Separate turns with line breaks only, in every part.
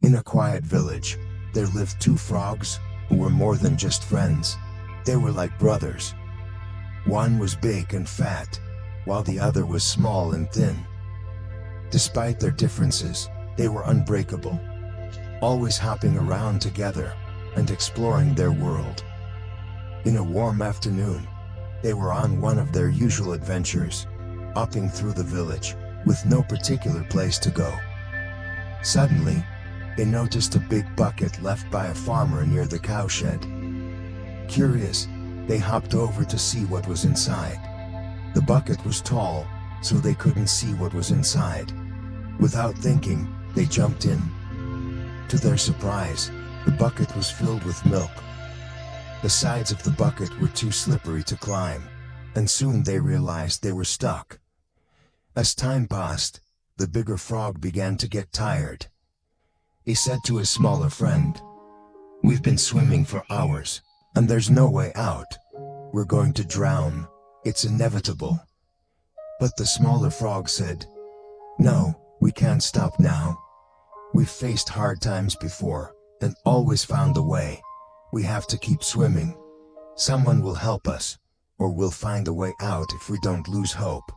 In a quiet village, there lived two frogs who were more than just friends. They were like brothers. One was big and fat, while the other was small and thin. Despite their differences, they were unbreakable, always hopping around together and exploring their world. In a warm afternoon, they were on one of their usual adventures, hopping through the village with no particular place to go. Suddenly, they noticed a big bucket left by a farmer near the cowshed. Curious, they hopped over to see what was inside. The bucket was tall, so they couldn't see what was inside. Without thinking, they jumped in. To their surprise, the bucket was filled with milk. The sides of the bucket were too slippery to climb, and soon they realized they were stuck. As time passed, the bigger frog began to get tired. He said to his smaller friend, "We've been swimming for hours, and there's no way out. We're going to drown. It's inevitable." But the smaller frog said, "No, we can't stop now. We've faced hard times before, and always found a way. We have to keep swimming. Someone will help us, or we'll find a way out if we don't lose hope."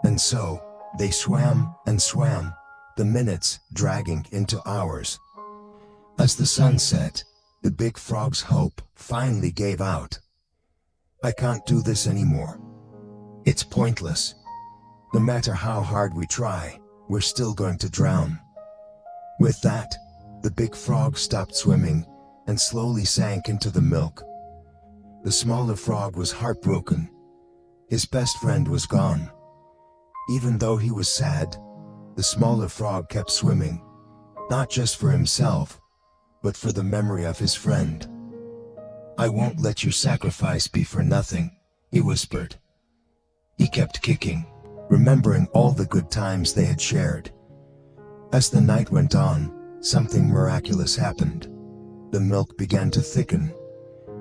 And so, they swam and swam, the minutes dragging into hours. As the sun set, the big frog's hope finally gave out. "I can't do this anymore. It's pointless. No matter how hard we try, we're still going to drown." With that, the big frog stopped swimming and slowly sank into the milk. The smaller frog was heartbroken. His best friend was gone. Even though he was sad, the smaller frog kept swimming, not just for himself, but for the memory of his friend. "I won't let your sacrifice be for nothing," he whispered. He kept kicking, remembering all the good times they had shared. As the night went on, something miraculous happened. The milk began to thicken.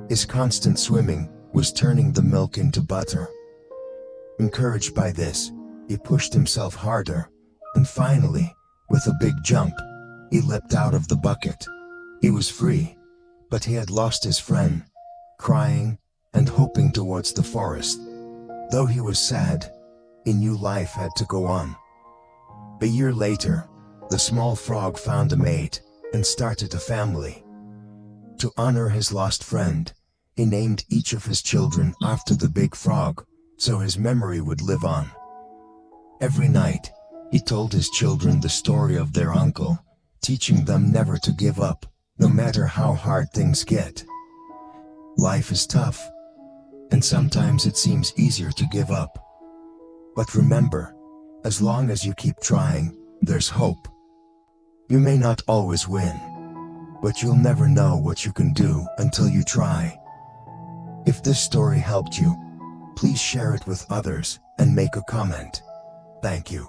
His constant swimming was turning the milk into butter. Encouraged by this, he pushed himself harder, and finally, with a big jump, he leapt out of the bucket. He was free, but he had lost his friend, crying and hoping towards the forest. Though he was sad, he knew life had to go on. A year later, the small frog found a mate and started a family. To honor his lost friend, he named each of his children after the big frog, so his memory would live on. Every night, he told his children the story of their uncle, teaching them never to give up, no matter how hard things get. Life is tough, and sometimes it seems easier to give up. But remember, as long as you keep trying, there's hope. You may not always win, but you'll never know what you can do until you try. If this story helped you, please share it with others and make a comment. Thank you.